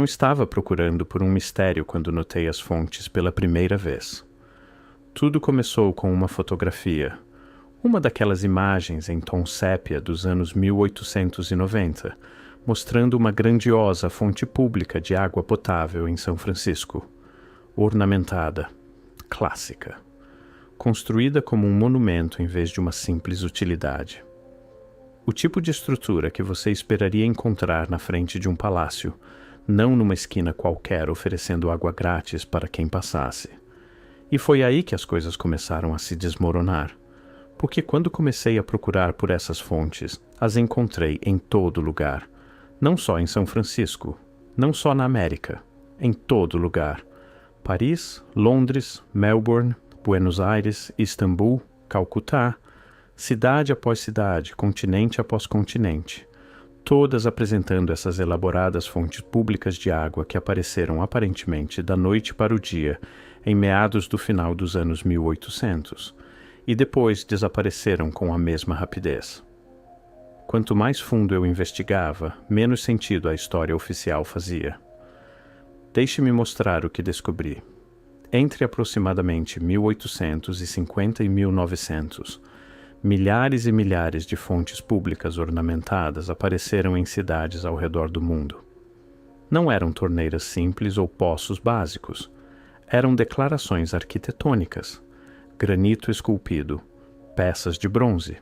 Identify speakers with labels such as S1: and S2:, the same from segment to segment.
S1: não estava procurando por um mistério quando notei as fontes pela primeira vez. Tudo começou com uma fotografia, uma daquelas imagens em tom sépia dos anos 1890, mostrando uma grandiosa fonte pública de água potável em São Francisco, ornamentada, clássica, construída como um monumento em vez de uma simples utilidade. O tipo de estrutura que você esperaria encontrar na frente de um palácio, não numa esquina qualquer oferecendo água grátis para quem passasse. E foi aí que as coisas começaram a se desmoronar, porque quando comecei a procurar por essas fontes, as encontrei em todo lugar, não só em São Francisco, não só na América, em todo lugar. Paris, Londres, Melbourne, Buenos Aires, Istambul, Calcutá, cidade após cidade, continente após continente, todas apresentando essas elaboradas fontes públicas de água que apareceram aparentemente da noite para o dia em meados do final dos anos 1800 e depois desapareceram com a mesma rapidez. Quanto mais fundo eu investigava, menos sentido a história oficial fazia. Deixe-me mostrar o que descobri. Entre aproximadamente 1850 e 1900, milhares e milhares de fontes públicas ornamentadas apareceram em cidades ao redor do mundo. Não eram torneiras simples ou poços básicos. Eram declarações arquitetônicas, granito esculpido, peças de bronze,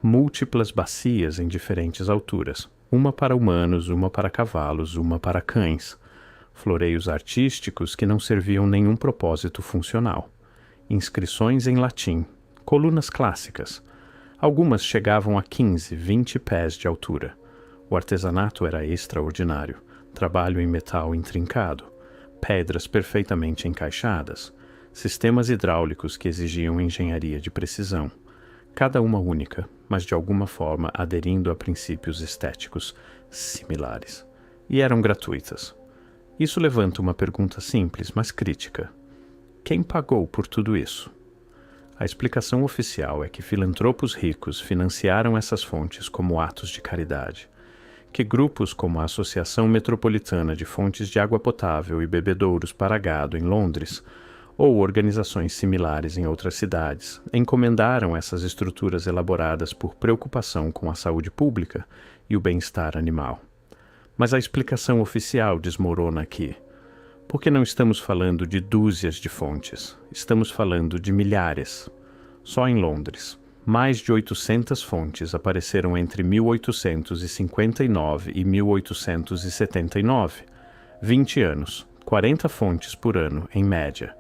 S1: múltiplas bacias em diferentes alturas, uma para humanos, uma para cavalos, uma para cães, floreios artísticos que não serviam nenhum propósito funcional, inscrições em latim, colunas clássicas. Algumas chegavam a 15, 20 pés de altura. O artesanato era extraordinário, trabalho em metal intrincado, pedras perfeitamente encaixadas, sistemas hidráulicos que exigiam engenharia de precisão, cada uma única, mas de alguma forma aderindo a princípios estéticos similares, e eram gratuitas. Isso levanta uma pergunta simples, mas crítica. Quem pagou por tudo isso? A explicação oficial é que filantropos ricos financiaram essas fontes como atos de caridade, que grupos como a Associação Metropolitana de Fontes de Água Potável e Bebedouros para Gado em Londres, ou organizações similares em outras cidades, encomendaram essas estruturas elaboradas por preocupação com a saúde pública e o bem-estar animal. Mas a explicação oficial desmorona aqui, porque não estamos falando de dúzias de fontes, estamos falando de milhares. Só em Londres, mais de 800 fontes apareceram entre 1859 e 1879. 20 anos, 40 fontes por ano, em média.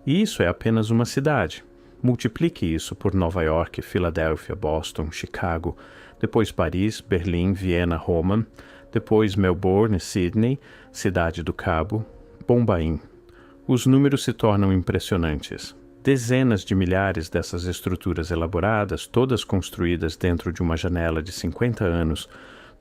S1: E isso é apenas uma cidade. Multiplique isso por Nova York, Filadélfia, Boston, Chicago, depois Paris, Berlim, Viena, Roma, depois Melbourne, Sydney, Cidade do Cabo, Bombaim. Os números se tornam impressionantes. Dezenas de milhares dessas estruturas elaboradas, todas construídas dentro de uma janela de 50 anos,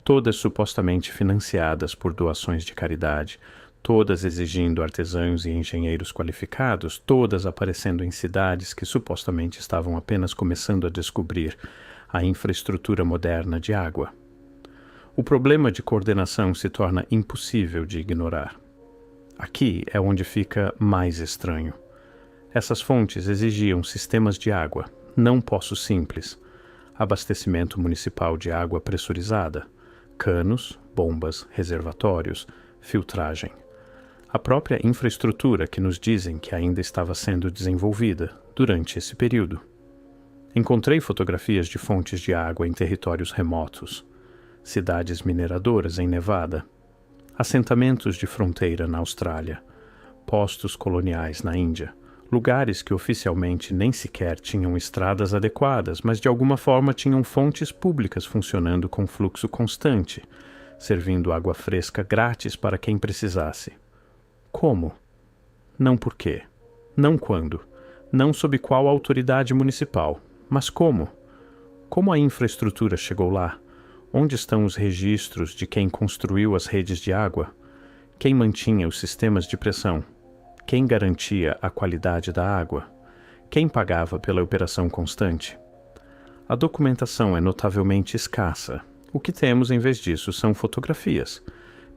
S1: todas supostamente financiadas por doações de caridade, todas exigindo artesãos e engenheiros qualificados, todas aparecendo em cidades que supostamente estavam apenas começando a descobrir a infraestrutura moderna de água. O problema de coordenação se torna impossível de ignorar. Aqui é onde fica mais estranho. Essas fontes exigiam sistemas de água, não poços simples, abastecimento municipal de água pressurizada, canos, bombas, reservatórios, filtragem. A própria infraestrutura que nos dizem que ainda estava sendo desenvolvida durante esse período. Encontrei fotografias de fontes de água em territórios remotos, cidades mineradoras em Nevada, assentamentos de fronteira na Austrália, postos coloniais na Índia, lugares que oficialmente nem sequer tinham estradas adequadas, mas de alguma forma tinham fontes públicas funcionando com fluxo constante, servindo água fresca grátis para quem precisasse. Como? Não por quê. Não quando. Não sob qual autoridade municipal. Mas como? Como a infraestrutura chegou lá? Onde estão os registros de quem construiu as redes de água? Quem mantinha os sistemas de pressão? Quem garantia a qualidade da água? Quem pagava pela operação constante? A documentação é notavelmente escassa. O que temos em vez disso são fotografias.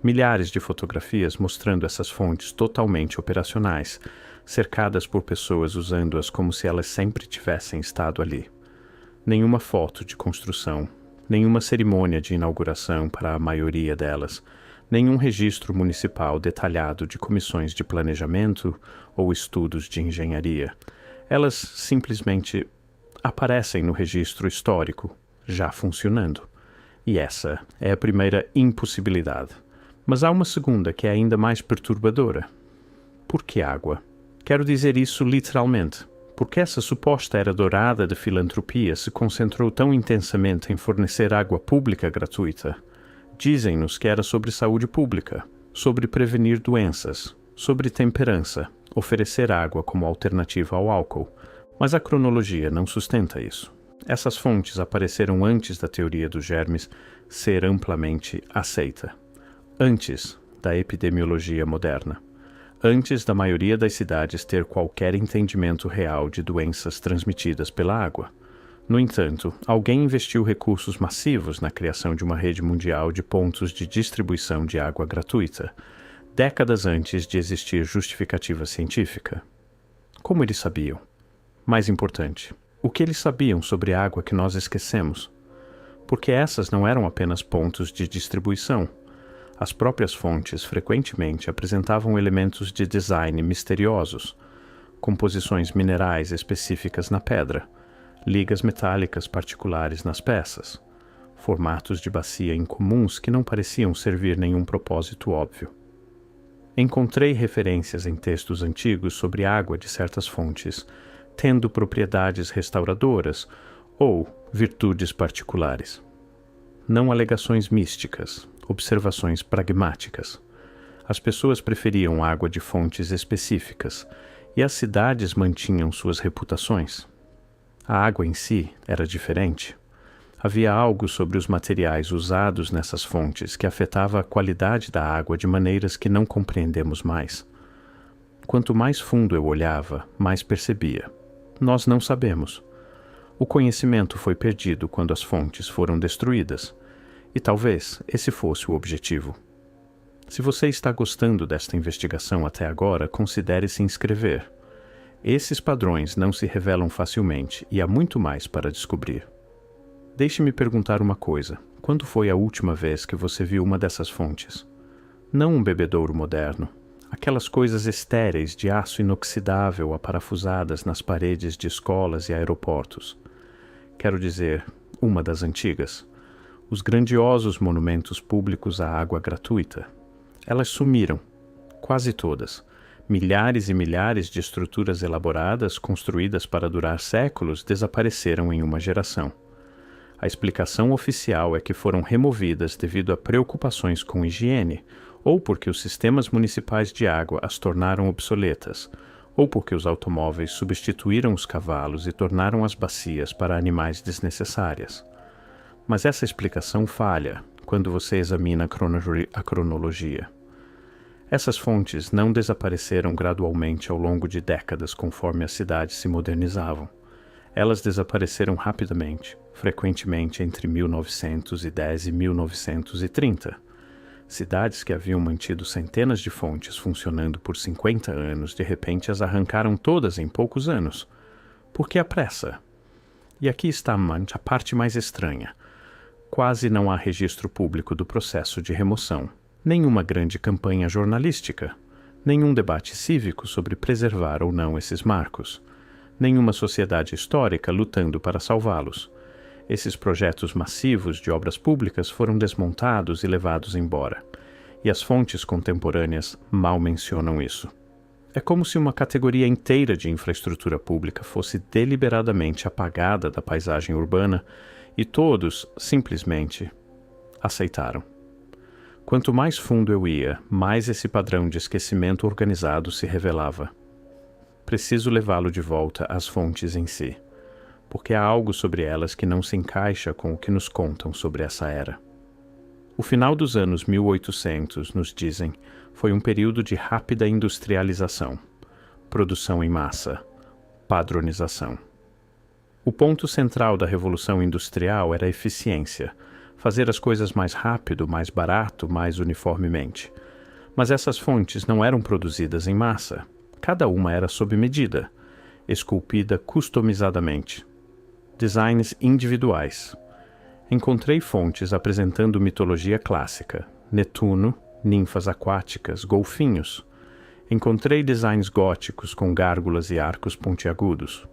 S1: Milhares de fotografias mostrando essas fontes totalmente operacionais, cercadas por pessoas usando-as como se elas sempre tivessem estado ali. Nenhuma foto de construção, nenhuma cerimônia de inauguração para a maioria delas, nenhum registro municipal detalhado de comissões de planejamento ou estudos de engenharia. Elas simplesmente aparecem no registro histórico, já funcionando. E essa é a primeira impossibilidade. Mas há uma segunda que é ainda mais perturbadora. Por que água? Quero dizer isso literalmente. Porque essa suposta era dourada de filantropia se concentrou tão intensamente em fornecer água pública gratuita. Dizem-nos que era sobre saúde pública, sobre prevenir doenças, sobre temperança, oferecer água como alternativa ao álcool. Mas a cronologia não sustenta isso. Essas fontes apareceram antes da teoria dos germes ser amplamente aceita. Antes da epidemiologia moderna. Antes da maioria das cidades ter qualquer entendimento real de doenças transmitidas pela água. No entanto, alguém investiu recursos massivos na criação de uma rede mundial de pontos de distribuição de água gratuita, décadas antes de existir justificativa científica. Como eles sabiam? Mais importante, o que eles sabiam sobre a água que nós esquecemos? Porque essas não eram apenas pontos de distribuição. As próprias fontes frequentemente apresentavam elementos de design misteriosos, composições minerais específicas na pedra, ligas metálicas particulares nas peças, formatos de bacia incomuns que não pareciam servir nenhum propósito óbvio. Encontrei referências em textos antigos sobre água de certas fontes, tendo propriedades restauradoras ou virtudes particulares. Não alegações místicas, observações pragmáticas. As pessoas preferiam água de fontes específicas e as cidades mantinham suas reputações. A água em si era diferente. Havia algo sobre os materiais usados nessas fontes que afetava a qualidade da água de maneiras que não compreendemos mais. Quanto mais fundo eu olhava, mais percebia. Nós não sabemos. O conhecimento foi perdido quando as fontes foram destruídas. E talvez esse fosse o objetivo. Se você está gostando desta investigação até agora, considere se inscrever. Esses padrões não se revelam facilmente e há muito mais para descobrir. Deixe-me perguntar uma coisa. Quando foi a última vez que você viu uma dessas fontes? Não um bebedouro moderno. Aquelas coisas estéreis de aço inoxidável aparafusadas nas paredes de escolas e aeroportos. Quero dizer, uma das antigas. Os grandiosos monumentos públicos à água gratuita. Elas sumiram, quase todas. Milhares e milhares de estruturas elaboradas, construídas para durar séculos, desapareceram em uma geração. A explicação oficial é que foram removidas devido a preocupações com higiene, ou porque os sistemas municipais de água as tornaram obsoletas, ou porque os automóveis substituíram os cavalos e tornaram as bacias para animais desnecessárias. Mas essa explicação falha quando você examina a cronologia. Essas fontes não desapareceram gradualmente ao longo de décadas conforme as cidades se modernizavam. Elas desapareceram rapidamente, frequentemente entre 1910 e 1930. Cidades que haviam mantido centenas de fontes funcionando por 50 anos, de repente as arrancaram todas em poucos anos. Por que a pressa? E aqui está a parte mais estranha. Quase não há registro público do processo de remoção, nenhuma grande campanha jornalística, nenhum debate cívico sobre preservar ou não esses marcos, nenhuma sociedade histórica lutando para salvá-los. Esses projetos massivos de obras públicas foram desmontados e levados embora, e as fontes contemporâneas mal mencionam isso. É como se uma categoria inteira de infraestrutura pública fosse deliberadamente apagada da paisagem urbana e todos, simplesmente, aceitaram. Quanto mais fundo eu ia, mais esse padrão de esquecimento organizado se revelava. Preciso levá-lo de volta às fontes em si, porque há algo sobre elas que não se encaixa com o que nos contam sobre essa era. O final dos anos 1800, nos dizem, foi um período de rápida industrialização, produção em massa, padronização. O ponto central da Revolução Industrial era a eficiência, fazer as coisas mais rápido, mais barato, mais uniformemente. Mas essas fontes não eram produzidas em massa. Cada uma era sob medida, esculpida customizadamente. Designs individuais. Encontrei fontes apresentando mitologia clássica, Netuno, ninfas aquáticas, golfinhos. Encontrei designs góticos com gárgulas e arcos pontiagudos.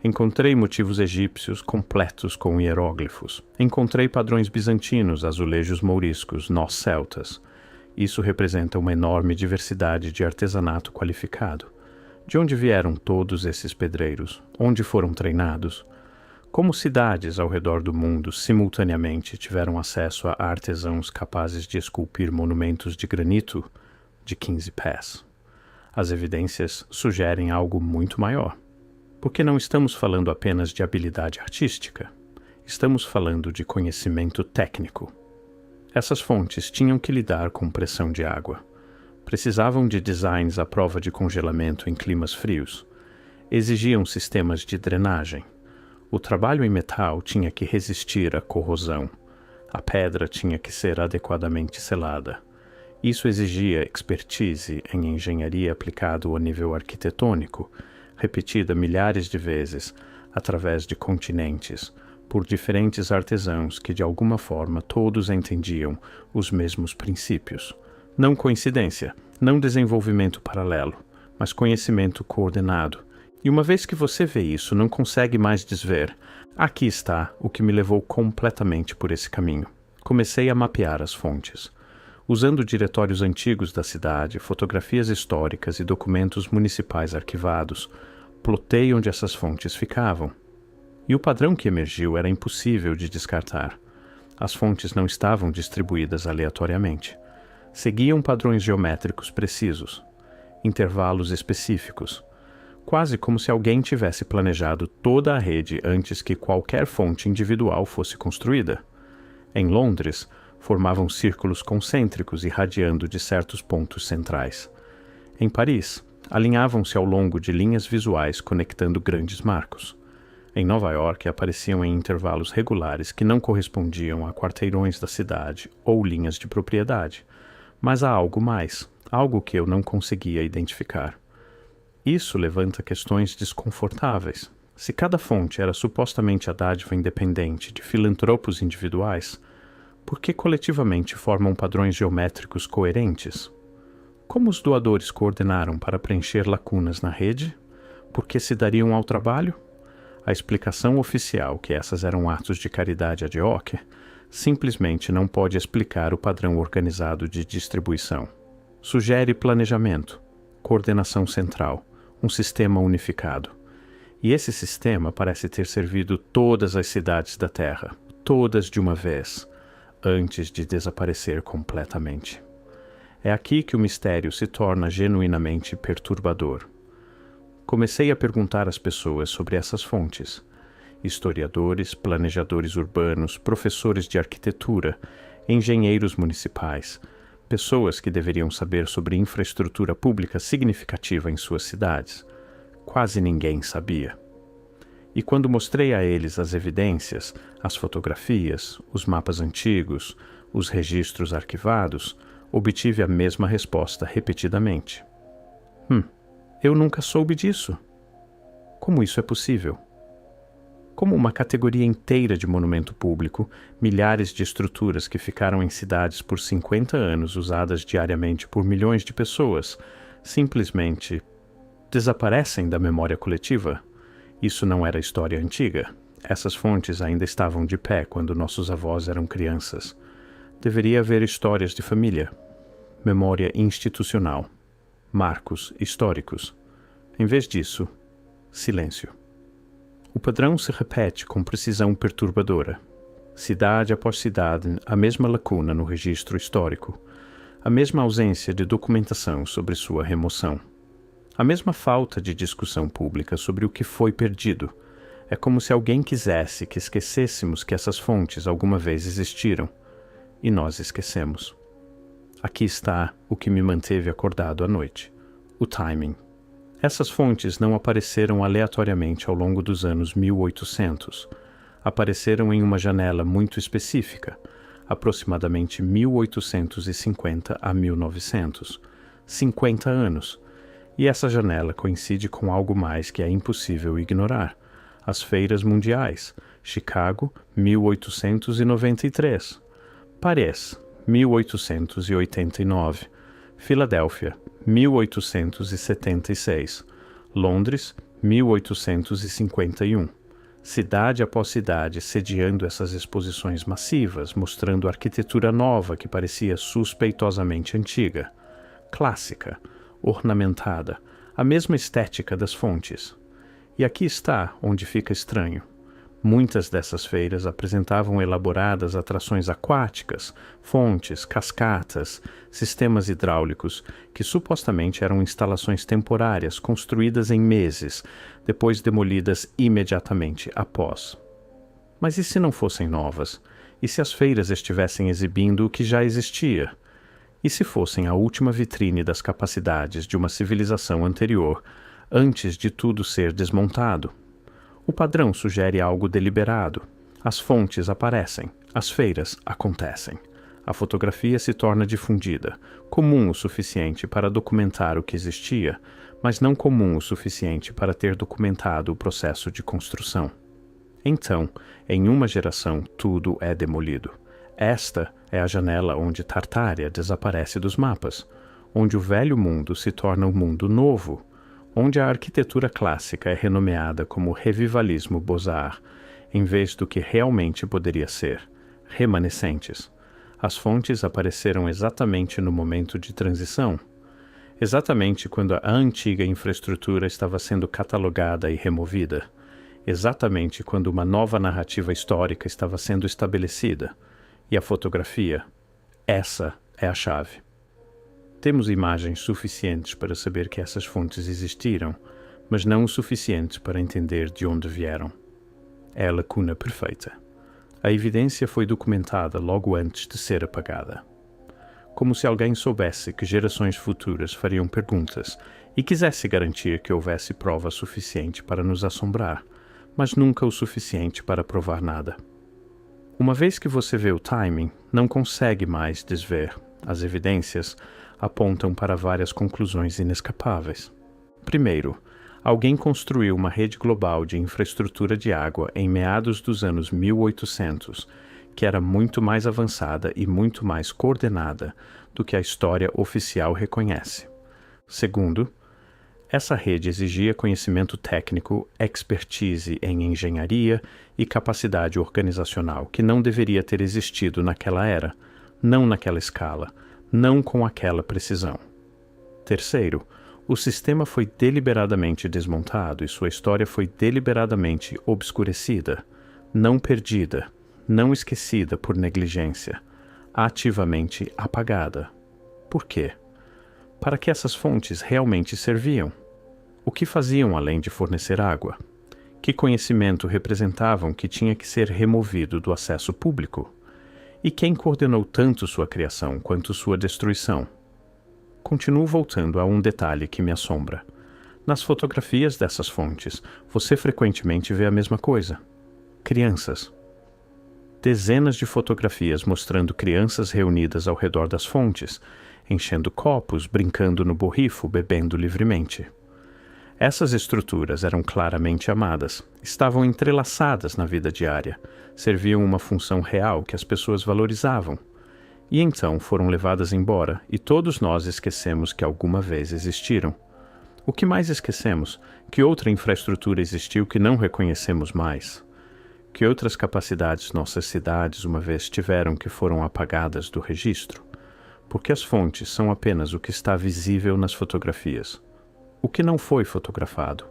S1: Encontrei motivos egípcios completos com hieróglifos. Encontrei padrões bizantinos, azulejos mouriscos, nós celtas. Isso representa uma enorme diversidade de artesanato qualificado. De onde vieram todos esses pedreiros? Onde foram treinados? Como cidades ao redor do mundo simultaneamente tiveram acesso a artesãos capazes de esculpir monumentos de granito de 15 pés? As evidências sugerem algo muito maior. Porque não estamos falando apenas de habilidade artística. Estamos falando de conhecimento técnico. Essas fontes tinham que lidar com pressão de água. Precisavam de designs à prova de congelamento em climas frios. Exigiam sistemas de drenagem. O trabalho em metal tinha que resistir à corrosão. A pedra tinha que ser adequadamente selada. Isso exigia expertise em engenharia aplicada ao nível arquitetônico, repetida milhares de vezes, através de continentes, por diferentes artesãos que de alguma forma todos entendiam os mesmos princípios. Não coincidência, não desenvolvimento paralelo, mas conhecimento coordenado. E uma vez que você vê isso, não consegue mais desver. Aqui está o que me levou completamente por esse caminho. Comecei a mapear as fontes. Usando diretórios antigos da cidade, fotografias históricas e documentos municipais arquivados, plotei onde essas fontes ficavam. E o padrão que emergiu era impossível de descartar. As fontes não estavam distribuídas aleatoriamente. Seguiam padrões geométricos precisos, intervalos específicos, quase como se alguém tivesse planejado toda a rede antes que qualquer fonte individual fosse construída. Em Londres, formavam círculos concêntricos irradiando de certos pontos centrais. Em Paris, alinhavam-se ao longo de linhas visuais conectando grandes marcos. Em Nova York, apareciam em intervalos regulares que não correspondiam a quarteirões da cidade ou linhas de propriedade, mas a algo mais, algo que eu não conseguia identificar. Isso levanta questões desconfortáveis. Se cada fonte era supostamente a dádiva independente de filantropos individuais, por que coletivamente formam padrões geométricos coerentes? Como os doadores coordenaram para preencher lacunas na rede? Por que se dariam ao trabalho? A explicação oficial que essas eram atos de caridade ad hoc simplesmente não pode explicar o padrão organizado de distribuição. Sugere planejamento, coordenação central, um sistema unificado. E esse sistema parece ter servido todas as cidades da Terra, todas de uma vez, antes de desaparecer completamente. É aqui que o mistério se torna genuinamente perturbador. Comecei a perguntar às pessoas sobre essas fontes. Historiadores, planejadores urbanos, professores de arquitetura, engenheiros municipais, pessoas que deveriam saber sobre infraestrutura pública significativa em suas cidades. Quase ninguém sabia. E quando mostrei a eles as evidências, as fotografias, os mapas antigos, os registros arquivados, obtive a mesma resposta repetidamente. Eu nunca soube disso. Como isso é possível? Como uma categoria inteira de monumento público, milhares de estruturas que ficaram em cidades por 50 anos usadas diariamente por milhões de pessoas, simplesmente desaparecem da memória coletiva? Isso não era história antiga. Essas fontes ainda estavam de pé quando nossos avós eram crianças. Deveria haver histórias de família, memória institucional, marcos históricos. Em vez disso, silêncio. O padrão se repete com precisão perturbadora. Cidade após cidade, a mesma lacuna no registro histórico, a mesma ausência de documentação sobre sua remoção, a mesma falta de discussão pública sobre o que foi perdido. É como se alguém quisesse que esquecêssemos que essas fontes alguma vez existiram, e nós esquecemos. Aqui está o que me manteve acordado à noite: o timing. Essas fontes não apareceram aleatoriamente ao longo dos anos 1800. Apareceram em uma janela muito específica, aproximadamente 1850 a 1900, 50 anos. E essa janela coincide com algo mais que é impossível ignorar: as feiras mundiais. Chicago, 1893. Paris, 1889. Filadélfia, 1876. Londres, 1851. Cidade após cidade sediando essas exposições massivas, mostrando arquitetura nova que parecia suspeitosamente antiga, clássica, ornamentada, a mesma estética das fontes. E aqui está onde fica estranho. Muitas dessas feiras apresentavam elaboradas atrações aquáticas, fontes, cascatas, sistemas hidráulicos, que supostamente eram instalações temporárias construídas em meses, depois demolidas imediatamente após. Mas e se não fossem novas? E se as feiras estivessem exibindo o que já existia? E se fossem a última vitrine das capacidades de uma civilização anterior, antes de tudo ser desmontado? O padrão sugere algo deliberado. As fontes aparecem, as feiras acontecem. A fotografia se torna difundida, comum o suficiente para documentar o que existia, mas não comum o suficiente para ter documentado o processo de construção. Então, em uma geração, tudo é demolido. Esta é a janela onde Tartária desaparece dos mapas, onde o velho mundo se torna o mundo novo, onde a arquitetura clássica é renomeada como revivalismo Beaux-Arts, em vez do que realmente poderia ser, remanescentes. As fontes apareceram exatamente no momento de transição, exatamente quando a antiga infraestrutura estava sendo catalogada e removida, exatamente quando uma nova narrativa histórica estava sendo estabelecida. E a fotografia, essa é a chave. Temos imagens suficientes para saber que essas fontes existiram, mas não o suficientes para entender de onde vieram. É a lacuna perfeita. A evidência foi documentada logo antes de ser apagada. Como se alguém soubesse que gerações futuras fariam perguntas e quisesse garantir que houvesse prova suficiente para nos assombrar, mas nunca o suficiente para provar nada. Uma vez que você vê o timing, não consegue mais desver. As evidências apontam para várias conclusões inescapáveis. Primeiro, alguém construiu uma rede global de infraestrutura de água em meados dos anos 1800, que era muito mais avançada e muito mais coordenada do que a história oficial reconhece. Segundo, essa rede exigia conhecimento técnico, expertise em engenharia e capacidade organizacional que não deveria ter existido naquela era, não naquela escala, não com aquela precisão. Terceiro, o sistema foi deliberadamente desmontado e sua história foi deliberadamente obscurecida, não perdida, não esquecida por negligência, ativamente apagada. Por quê? Para que essas fontes realmente serviam? O que faziam além de fornecer água? Que conhecimento representavam que tinha que ser removido do acesso público? E quem coordenou tanto sua criação quanto sua destruição? Continuo voltando a um detalhe que me assombra. Nas fotografias dessas fontes, você frequentemente vê a mesma coisa. Crianças. Dezenas de fotografias mostrando crianças reunidas ao redor das fontes, enchendo copos, brincando no borrifo, bebendo livremente. Essas estruturas eram claramente amadas, estavam entrelaçadas na vida diária, serviam uma função real que as pessoas valorizavam. E então foram levadas embora, e todos nós esquecemos que alguma vez existiram. O que mais esquecemos? Que outra infraestrutura existiu que não reconhecemos mais? Que outras capacidades nossas cidades uma vez tiveram que foram apagadas do registro? Porque as fontes são apenas o que está visível nas fotografias. O que não foi fotografado?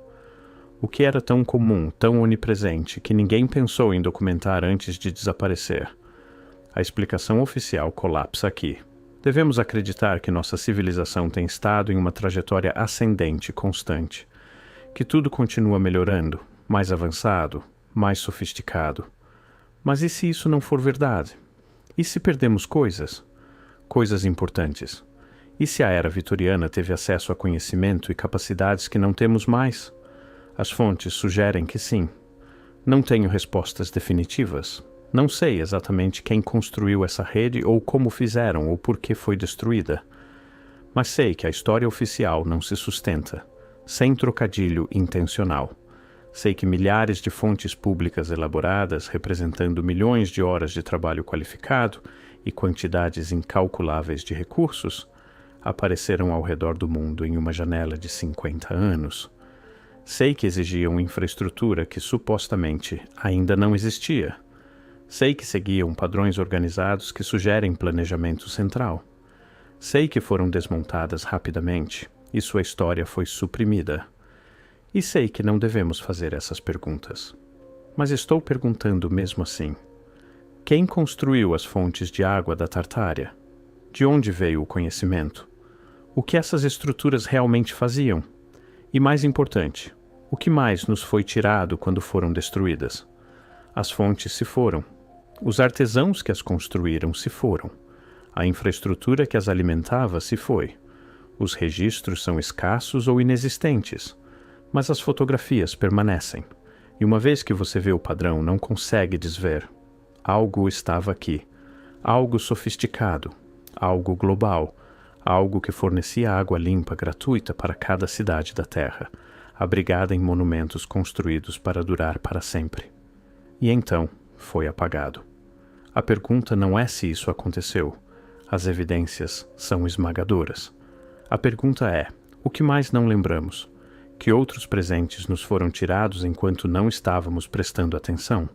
S1: O que era tão comum, tão onipresente, que ninguém pensou em documentar antes de desaparecer? A explicação oficial colapsa aqui. Devemos acreditar que nossa civilização tem estado em uma trajetória ascendente constante, que tudo continua melhorando, mais avançado, mais sofisticado. Mas e se isso não for verdade? E se perdemos coisas? Coisas importantes. E se a era vitoriana teve acesso a conhecimento e capacidades que não temos mais? As fontes sugerem que sim. Não tenho respostas definitivas. Não sei exatamente quem construiu essa rede ou como fizeram ou por que foi destruída. Mas sei que a história oficial não se sustenta, sem trocadilho intencional. Sei que milhares de fontes públicas elaboradas, representando milhões de horas de trabalho qualificado e quantidades incalculáveis de recursos, apareceram ao redor do mundo em uma janela de 50 anos. Sei que exigiam infraestrutura que supostamente ainda não existia. Sei que seguiam padrões organizados que sugerem planejamento central. Sei que foram desmontadas rapidamente e sua história foi suprimida. E sei que não devemos fazer essas perguntas. Mas estou perguntando mesmo assim. Quem construiu as fontes de água da Tartária? De onde veio o conhecimento? O que essas estruturas realmente faziam? E mais importante, o que mais nos foi tirado quando foram destruídas? As fontes se foram. Os artesãos que as construíram se foram. A infraestrutura que as alimentava se foi. Os registros são escassos ou inexistentes, mas as fotografias permanecem. E uma vez que você vê o padrão, não consegue desver. Algo estava aqui. Algo sofisticado. Algo global. Algo que fornecia água limpa gratuita para cada cidade da Terra, abrigada em monumentos construídos para durar para sempre. E então foi apagado. A pergunta não é se isso aconteceu. As evidências são esmagadoras. A pergunta é: o que mais não lembramos? Que outros presentes nos foram tirados enquanto não estávamos prestando atenção?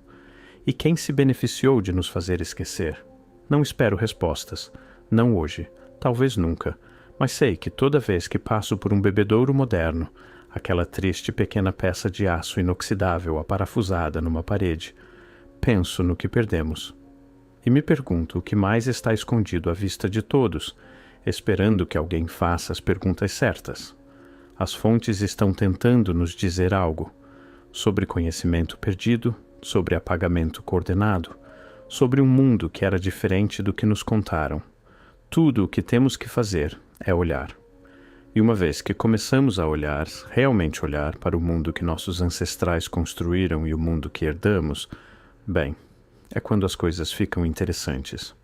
S1: E quem se beneficiou de nos fazer esquecer? Não espero respostas. Não hoje. Talvez nunca. Mas sei que toda vez que passo por um bebedouro moderno, aquela triste pequena peça de aço inoxidável aparafusada numa parede, penso no que perdemos. E me pergunto o que mais está escondido à vista de todos, esperando que alguém faça as perguntas certas. As fontes estão tentando nos dizer algo sobre conhecimento perdido, sobre apagamento coordenado, sobre um mundo que era diferente do que nos contaram. Tudo o que temos que fazer é olhar. E uma vez que começamos a olhar, realmente olhar para o mundo que nossos ancestrais construíram e o mundo que herdamos, bem, é quando as coisas ficam interessantes.